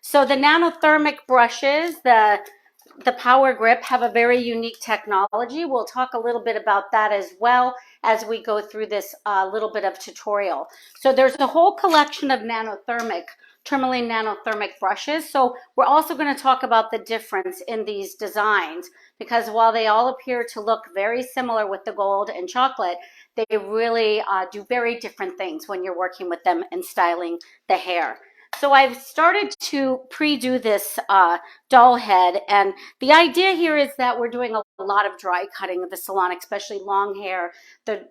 So the nanothermic brushes, the Power Grip, have a very unique technology. We'll talk a little bit about that as well as we go through this little bit of tutorial. So there's a whole collection of tourmaline nanothermic brushes. So we're also going to talk about the difference in these designs, because while they all appear to look very similar with the gold and chocolate, they really do very different things when you're working with them and styling the hair. So I've started to pre-do this doll head, and the idea here is that we're doing a lot of dry cutting of the salon, especially long hair. The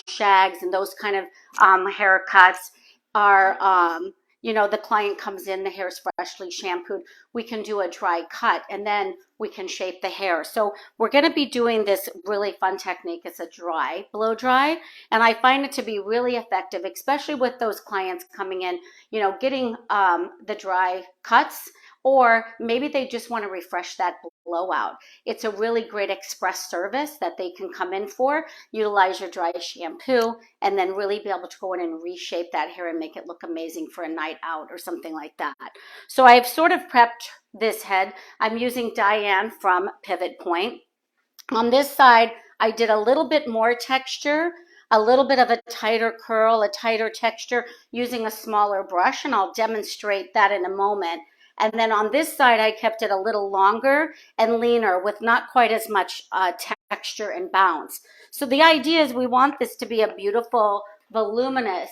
shags and those kind of haircuts are, the client comes in, the hair is freshly shampooed. We can do a dry cut and then we can shape the hair. So we're going to be doing this really fun technique. It's a dry, blow dry, and I find it to be really effective, especially with those clients coming in, getting the dry cuts, or maybe they just want to refresh that blowout. It's a really great express service that they can come in for, utilize your dry shampoo, and then really be able to go in and reshape that hair and make it look amazing for a night out or something like that. So I've sort of prepped this head. I'm using Diane from Pivot Point. On this side, I did a little bit more texture, a little bit of a tighter curl, a tighter texture using a smaller brush, and I'll demonstrate that in a moment. And then on this side, I kept it a little longer and leaner with not quite as much texture and bounce. So the idea is we want this to be a beautiful, voluminous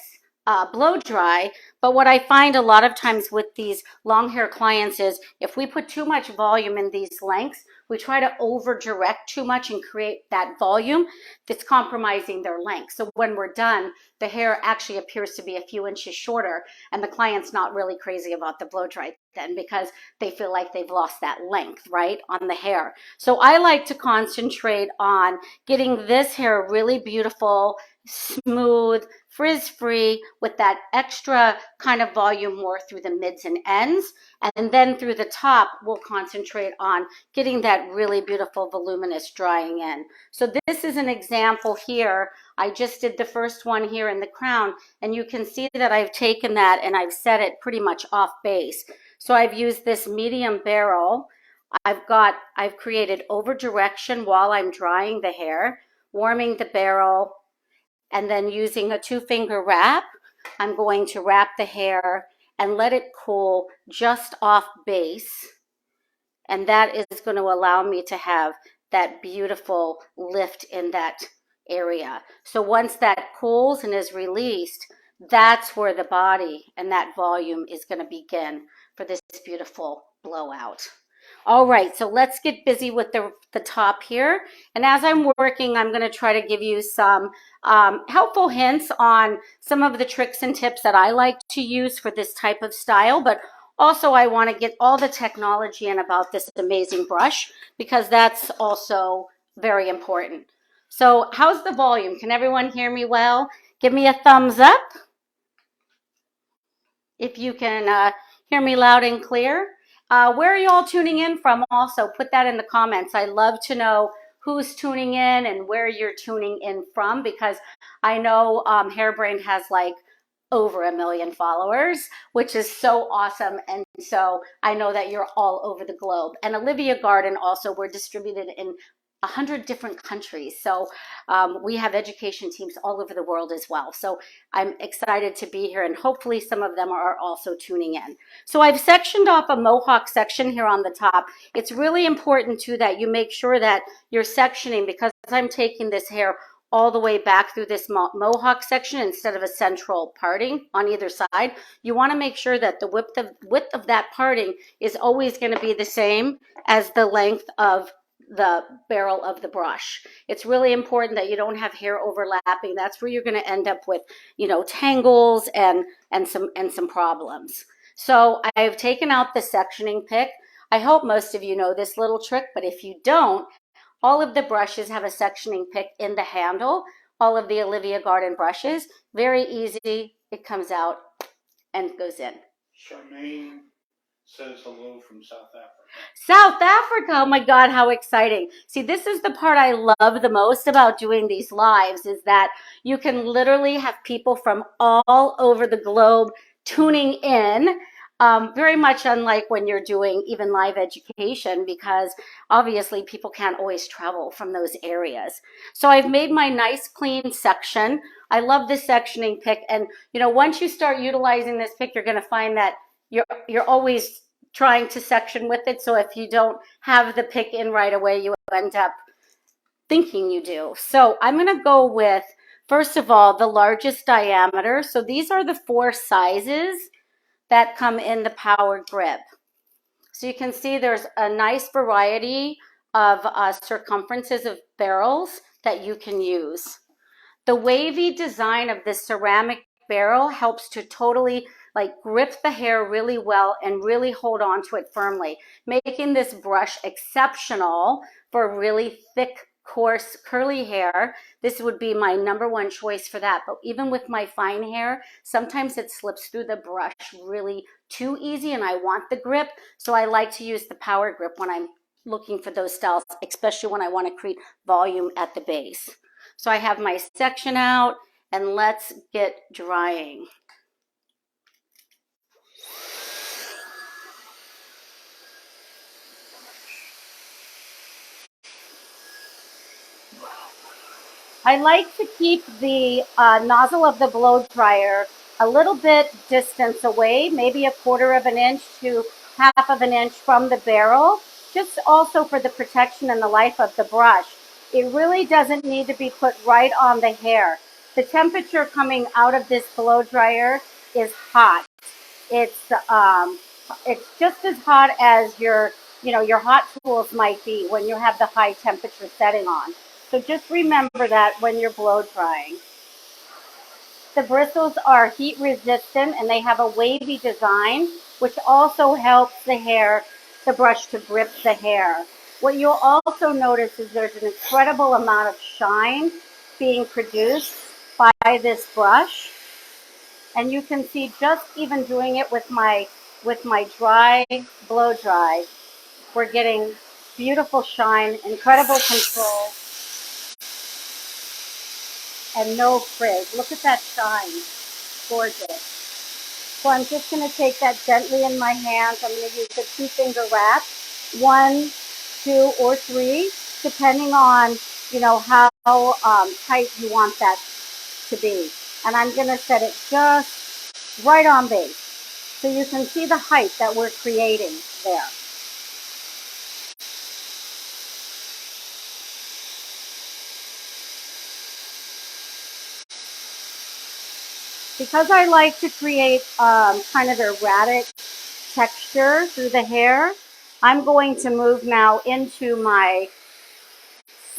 blow dry. But what I find a lot of times with these long hair clients is if we put too much volume in these lengths, we try to over direct too much and create that volume that's compromising their length. So when we're done, the hair actually appears to be a few inches shorter, and the client's not really crazy about the blow dry then, because they feel like they've lost that length, right, on the hair. So I like to concentrate on getting this hair really beautiful, smooth, frizz-free, with that extra kind of volume more through the mids and ends. And then through the top, we'll concentrate on getting that really beautiful, voluminous drying in. So this is an example here. I just did the first one here in the crown, and you can see that I've taken that and I've set it pretty much off base. So I've used this medium barrel. I've created over direction while I'm drying the hair, warming the barrel, and then using a 2-finger wrap, I'm going to wrap the hair and let it cool just off base. And that is going to allow me to have that beautiful lift in that area. So once that cools and is released, that's where the body and that volume is going to begin for this beautiful blowout. All right, so let's get busy with the top here. And as I'm working, I'm going to try to give you some helpful hints on some of the tricks and tips that I like to use for this type of style. But also, I want to get all the technology in about this amazing brush, because that's also very important. So how's the volume? Can everyone hear me well? Give me a thumbs up if you can hear me loud and clear. Where are you all tuning in from? Also, put that in the comments. I love to know who's tuning in and where you're tuning in from, because I know Hairbrain has like over 1 million followers, which is so awesome. And so I know that you're all over the globe. And Olivia Garden also, we're distributed in 100 different countries. So we have education teams all over the world as well. So I'm excited to be here, and hopefully some of them are also tuning in. So I've sectioned off a mohawk section here on the top. It's really important too that you make sure that you're sectioning, because I'm taking this hair all the way back through this mohawk section instead of a central parting on either side. You want to make sure that the width of that parting is always going to be the same as the length of the barrel of the brush. It's really important that you don't have hair overlapping. That's where you're going to end up with, tangles and some problems. So I've taken out the sectioning pick. I hope most of you know this little trick, but if you don't, all of the brushes have a sectioning pick in the handle. All of the Olivia Garden brushes, very easy. It comes out and goes in. Charmaine says hello from South Africa. South Africa, oh my God, how exciting. See, this is the part I love the most about doing these lives, is that you can literally have people from all over the globe tuning in. Very much unlike when you're doing even live education, because obviously people can't always travel from those areas. So I've made my nice clean section. I love this sectioning pick. And once you start utilizing this pick, you're going to find that you're always trying to section with it. So if you don't have the pick in right away, you end up thinking you do. So I'm going to go with, first of all, the largest diameter. So these are the 4 sizes that come in the power grip. So you can see there's a nice variety of circumferences of barrels that you can use. The wavy design of this ceramic barrel helps to totally grip the hair really well and really hold on to it firmly, making this brush exceptional for really thick, coarse, curly hair. This would be my #1 choice for that. But even with my fine hair, sometimes it slips through the brush really too easy and I want the grip. So I like to use the power grip when I'm looking for those styles, especially when I want to create volume at the base. So I have my section out, and let's get drying. I like to keep the nozzle of the blow dryer a little bit distance away, maybe 1/4 of an inch to 1/2 of an inch from the barrel, just also for the protection and the life of the brush. It really doesn't need to be put right on the hair. The temperature coming out of this blow dryer is hot. It's just as hot as your hot tools might be when you have the high temperature setting on. So just remember that when you're blow drying. The bristles are heat resistant and they have a wavy design, which also helps the brush to grip the hair. What you'll also notice is there's an incredible amount of shine being produced by this brush. And you can see just even doing it with my dry blow dry, we're getting beautiful shine, incredible control, and no frizz. Look at that shine. Gorgeous. So I'm just going to take that gently in my hands. I'm going to use the 2-finger wrap, 1, 2, or 3, depending on, how tight you want that to be. And I'm going to set it just right on base. So you can see the height that we're creating there. Because I like to create kind of erratic texture through the hair, I'm going to move now into my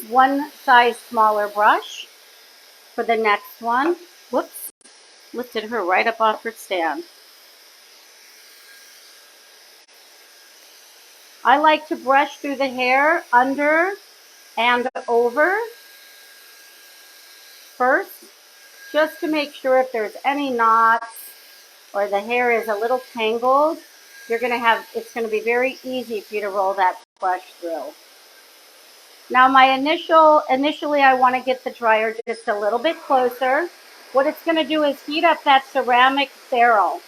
1 size smaller brush for the next one. Whoops, lifted her right up off her stand. I like to brush through the hair under and over first, just to make sure if there's any knots or the hair is a little tangled, it's going to be very easy for you to roll that brush through. Now initially I want to get the dryer just a little bit closer. What it's going to do is heat up that ceramic barrel.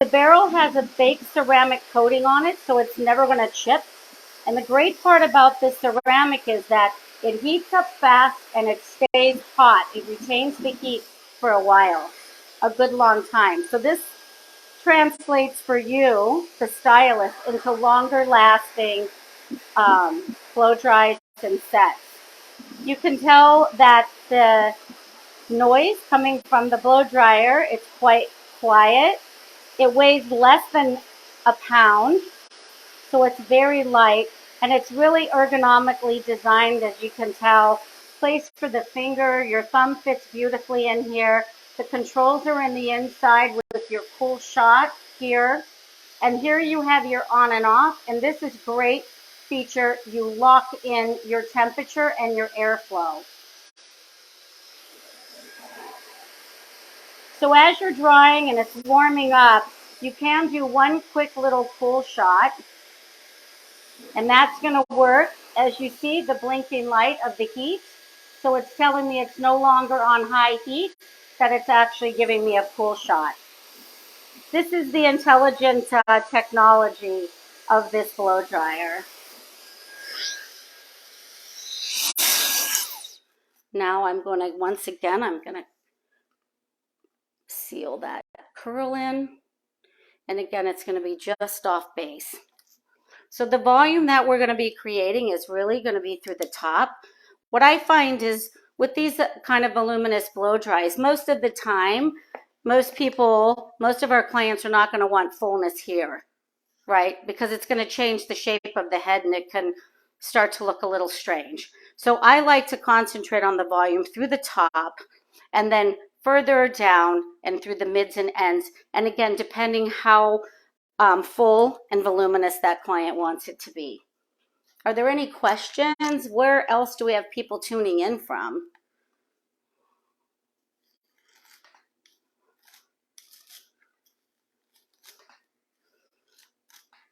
The barrel has a baked ceramic coating on it, so it's never going to chip. And the great part about this ceramic is that it heats up fast and it stays hot. It retains the heat for a while, a good long time. So this translates for you, the stylist, into longer lasting blow dries and sets. You can tell that the noise coming from the blow dryer, it's quite quiet. It weighs less than a pound, so it's very light, and it's really ergonomically designed, as you can tell. Place for the finger, your thumb fits beautifully in here. The controls are in the inside with your cool shot here. And here you have your on and off, and this is great feature. You lock in your temperature and your airflow. So as you're drying and it's warming up, you can do one quick little cool shot. And that's going to work. As you see, the blinking light of the heat. So it's telling me it's no longer on high heat, that it's actually giving me a cool shot. This is the intelligent technology of this blow dryer. Now I'm going to, once again, I'm going to seal that curl in. And again, it's going to be just off base. So the volume that we're going to be creating is really going to be through the top. What I find is with these kind of voluminous blow dries, most of the time, most of our clients are not going to want fullness here, right? Because it's going to change the shape of the head and it can start to look a little strange. So I like to concentrate on the volume through the top and then further down and through the mids and ends. And again, depending how full and voluminous that client wants it to be. Are there any questions? Where else do we have people tuning in from?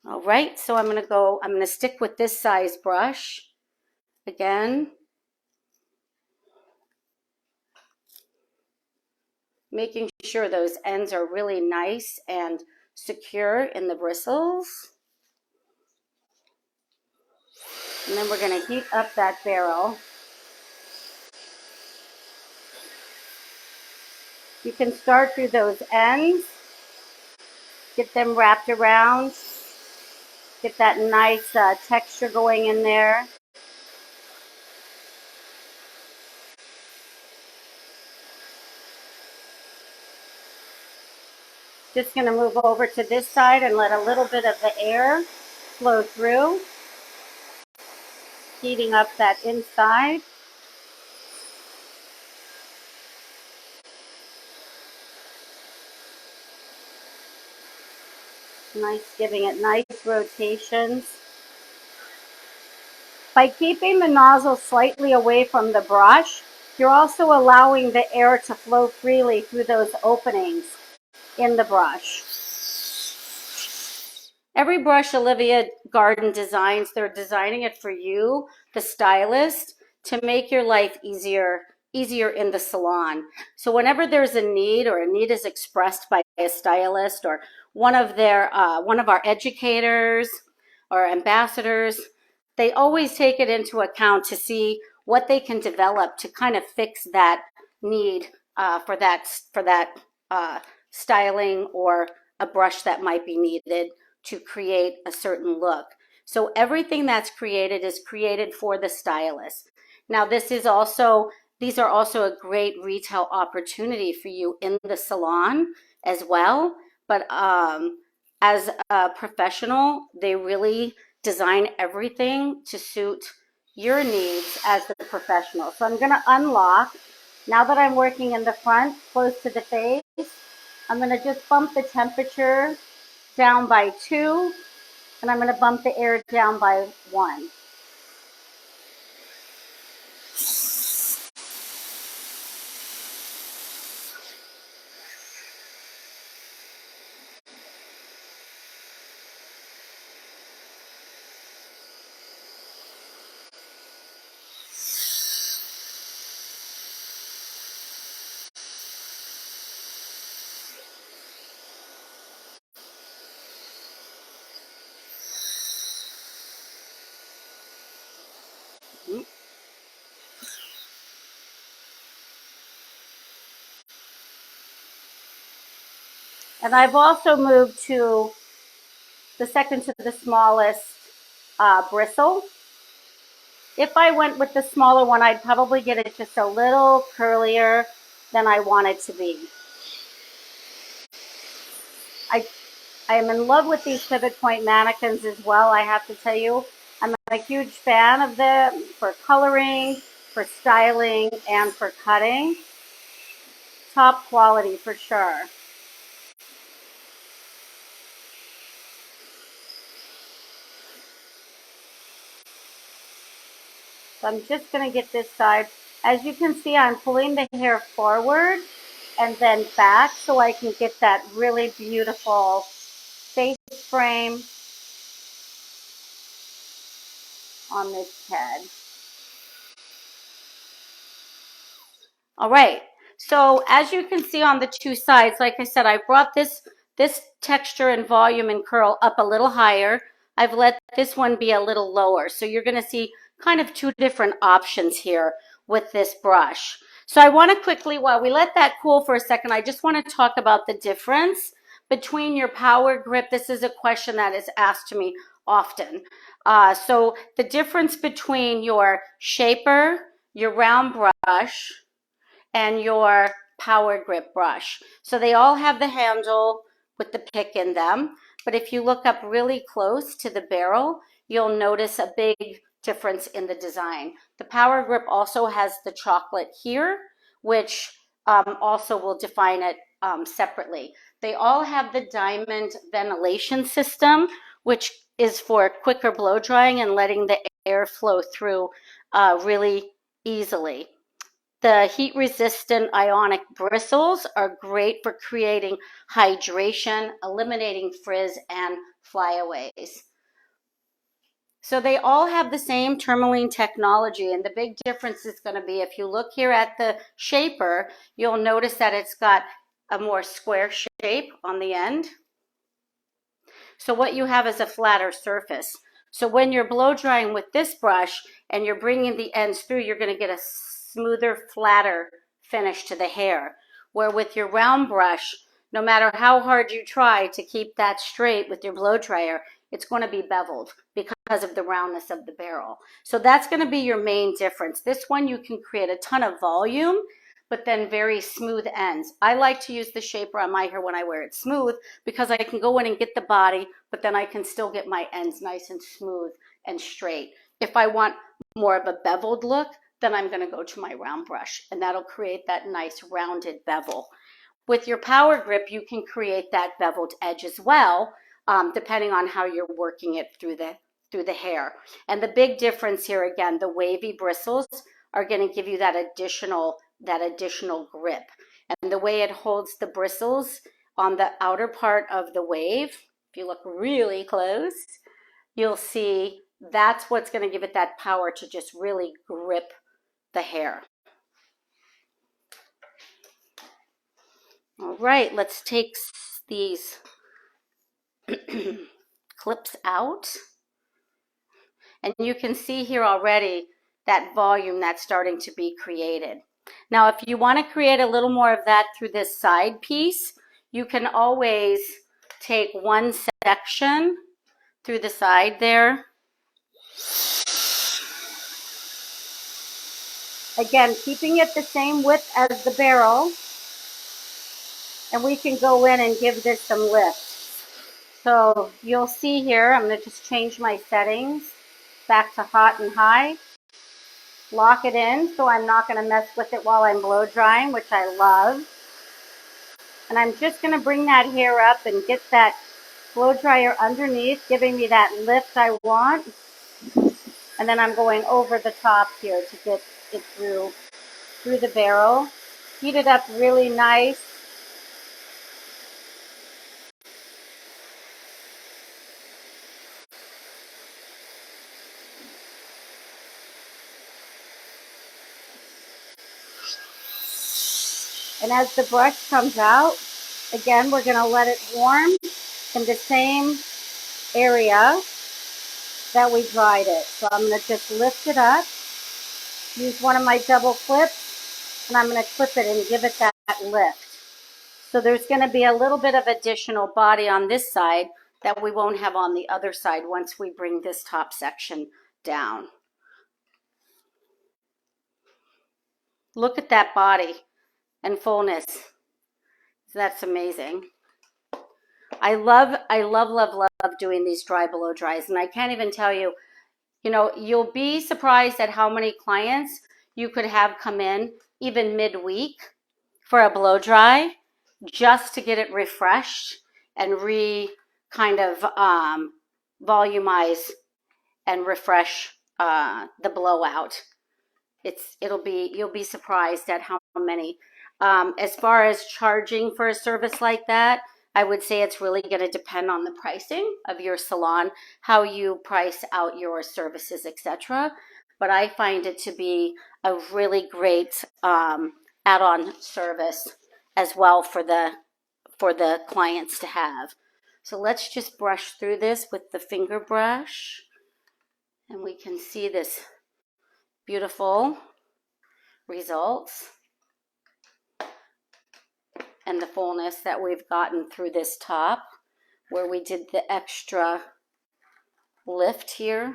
All right, so I'm going to stick with this size brush again. Making sure those ends are really nice and secure in the bristles. And then we're going to heat up that barrel. You can start through those ends, get them wrapped around, get that nice texture going in there. Just going to move over to this side and let a little bit of the air flow through, heating up that inside. Nice, giving it nice rotations. By keeping the nozzle slightly away from the brush, you're also allowing the air to flow freely through those openings in the brush. Every brush Olivia Garden designs, they're designing it for you, the stylist, to make your life easier in the salon. So whenever there's a need or a need is expressed by a stylist or one of our educators or ambassadors, they always take it into account to see what they can develop to kind of fix that need for that styling or a brush that might be needed to create a certain look. So everything that's created is created for the stylist. Now these are also a great retail opportunity for you in the salon as well. But as a professional, they really design everything to suit your needs as the professional. So I'm going to unlock. Now that I'm working in the front, close to the face, I'm going to just bump the temperature down by 2, and I'm going to bump the air down by 1. And I've also moved to the second to the smallest bristle. If I went with the smaller one, I'd probably get it just a little curlier than I want it to be. I am in love with these pivot point mannequins as well, I have to tell you. I'm a huge fan of them for coloring, for styling, and for cutting. Top quality for sure. So I'm just going to get this side. As you can see, I'm pulling the hair forward and then back so I can get that really beautiful face frame on this head. All right. So as you can see on the two sides, like I said, I brought this this texture and volume and curl up a little higher. I've let this one be a little lower. So you're going to see kind of two different options here with this brush. So I want to quickly, while we let that cool for a second, I just want to talk about the difference between your power grip. This is a question that is asked to me often. So the difference between your shaper, your round brush, and your power grip brush. So they all have the handle with the pick in them. But if you look up really close to the barrel, you'll notice a big difference in the design. The power grip also has the chocolate here, which also will define it separately. They all have the diamond ventilation system, which is for quicker blow drying and letting the air flow through really easily. The heat-resistant ionic bristles are great for creating hydration, eliminating frizz and flyaways. So they all have the same tourmaline technology, and the big difference is going to be, if you look here at the shaper, you'll notice that it's got a more square shape on the end. So what you have is a flatter surface. So when you're blow drying with this brush and you're bringing the ends through, you're going to get a smoother, flatter finish to the hair. Where with your round brush, no matter how hard you try to keep that straight with your blow dryer, it's going to be beveled because of the roundness of the barrel. So that's going to be your main difference. This one, you can create a ton of volume, but then very smooth ends. I like to use the shaper on my hair when I wear it smooth because I can go in and get the body, but then I can still get my ends nice and smooth and straight. If I want more of a beveled look, then I'm going to go to my round brush, and that'll create that nice rounded bevel. With your power grip, you can create that beveled edge as well, depending on how you're working it through the hair. And the big difference here, again, the wavy bristles are going to give you that additional grip. And the way it holds the bristles on the outer part of the wave, if you look really close, you'll see that's what's going to give it that power to just really grip the hair. All right, let's take these clips out. And you can see here already that volume that's starting to be created. Now, if you want to create a little more of that through this side piece, you can always take one section through the side there. Again, keeping it the same width as the barrel. And we can go in and give this some lift. So you'll see here, I'm going to just change my settings back to hot and high. Lock it in so I'm not going to mess with it while I'm blow drying, which I love. And I'm just going to bring that hair up and get that blow dryer underneath, giving me that lift I want. And then I'm going over the top here to get it through the barrel. Heat it up really nice. And as the brush comes out, again, we're going to let it warm in the same area that we dried it. So I'm going to just lift it up, use one of my double clips, and I'm going to clip it and give it that lift. So there's going to be a little bit of additional body on this side that we won't have on the other side once we bring this top section down. Look at that body and fullness. That's amazing. I love doing these dry blow dries, and I can't even tell you, you'll be surprised at how many clients you could have come in even midweek for a blow dry just to get it refreshed and kind of volumize and refresh the blowout. You'll be surprised at how many. As far as charging for a service like that, I would say it's really going to depend on the pricing of your salon, how you price out your services, etc. But I find it to be a really great add-on service as well for for the clients to have. So let's just brush through this with the finger brush, and we can see this beautiful results and the fullness that we've gotten through this top where we did the extra lift here.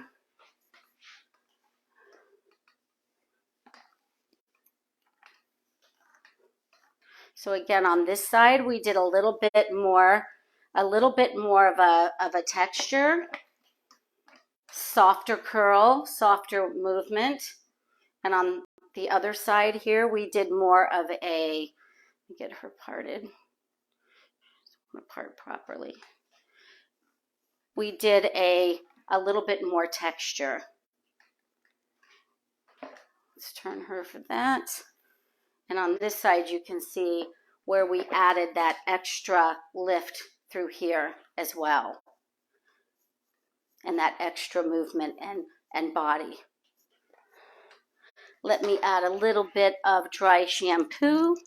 So again, on this side, we did a little bit more of a texture, softer curl, softer movement. And on the other side here, we did more of a, get her parted, part properly. We did a little bit more texture. Let's turn her for that. And on this side, you can see where we added that extra lift through here as well. And that extra movement and body. Let me add a little bit of dry shampoo.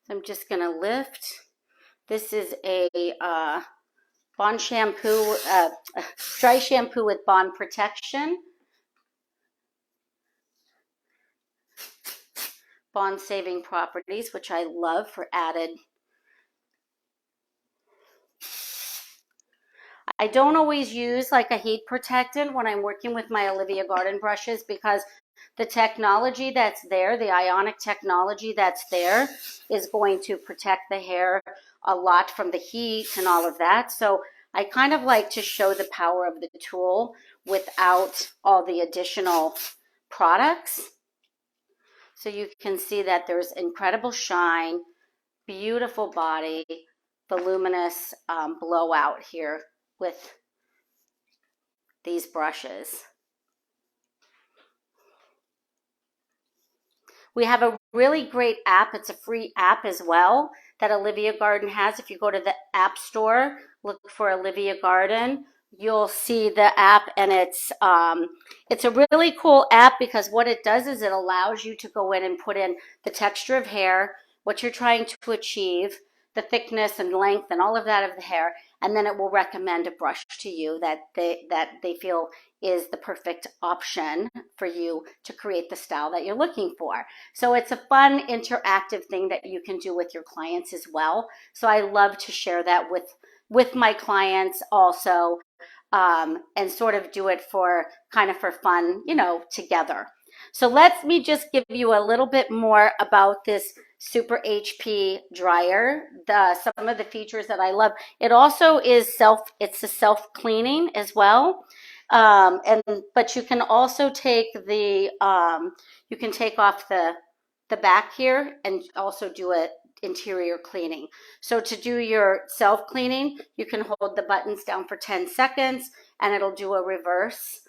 I'm just going to lift. This is a Bond shampoo, dry shampoo with Bond protection. Bond saving properties, which I love for added. I don't always use like a heat protectant when I'm working with my Olivia Garden brushes because the technology that's there, the ionic technology that's there, is going to protect the hair a lot from the heat and all of that. So I kind of like to show the power of the tool without all the additional products. So you can see that there's incredible shine, beautiful body, voluminous blowout here with these brushes. We have a really great app. It's a free app as well that Olivia Garden has. If you go to the App Store, look for Olivia Garden, you'll see the app, and it's a really cool app because what it does is it allows you to go in and put in the texture of hair, what you're trying to achieve, the thickness and length and all of that of the hair, and then it will recommend a brush to you that they feel is the perfect option for you to create the style that you're looking for. So it's a fun interactive thing that you can do with your clients as well. So I love to share that with my clients also, and sort of do it for kind of for fun, you know, together. So let me just give you a little bit more about this Super HP dryer, some of the features that I love. It also is it's a self-cleaning as well. But you can also take you can take off the back here and also do a interior cleaning. So to do your self-cleaning, you can hold the buttons down for 10 seconds and it'll do a reverse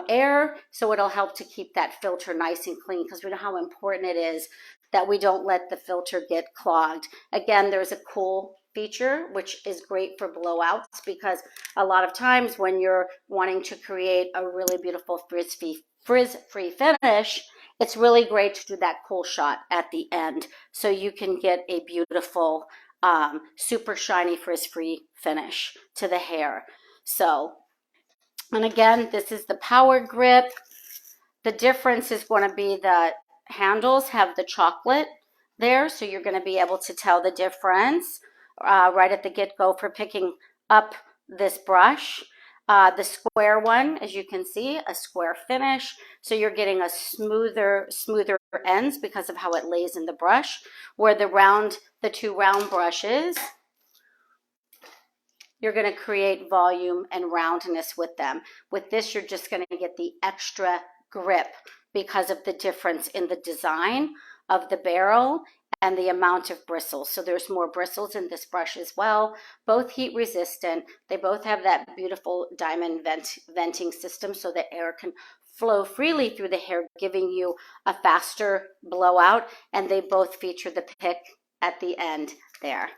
air, so it'll help to keep that filter nice and clean because we know how important it is that we don't let the filter get clogged. Again, there's a cool feature which is great for blowouts because a lot of times when you're wanting to create a really beautiful frizz-free finish, it's really great to do that cool shot at the end so you can get a beautiful super shiny frizz-free finish to the hair. So, and again, this is the power grip. The difference is going to be the handles have the chocolate there, so you're going to be able to tell the difference right at the get-go for picking up this brush. The square one, as you can see, a square finish, so you're getting a smoother ends because of how it lays in the brush, where the two round brushes, you're going to create volume and roundness with them. With this, you're just going to get the extra grip because of the difference in the design of the barrel and the amount of bristles. So there's more bristles in this brush as well. Both heat resistant. They both have that beautiful diamond venting system so the air can flow freely through the hair, giving you a faster blowout. And they both feature the pick at the end there.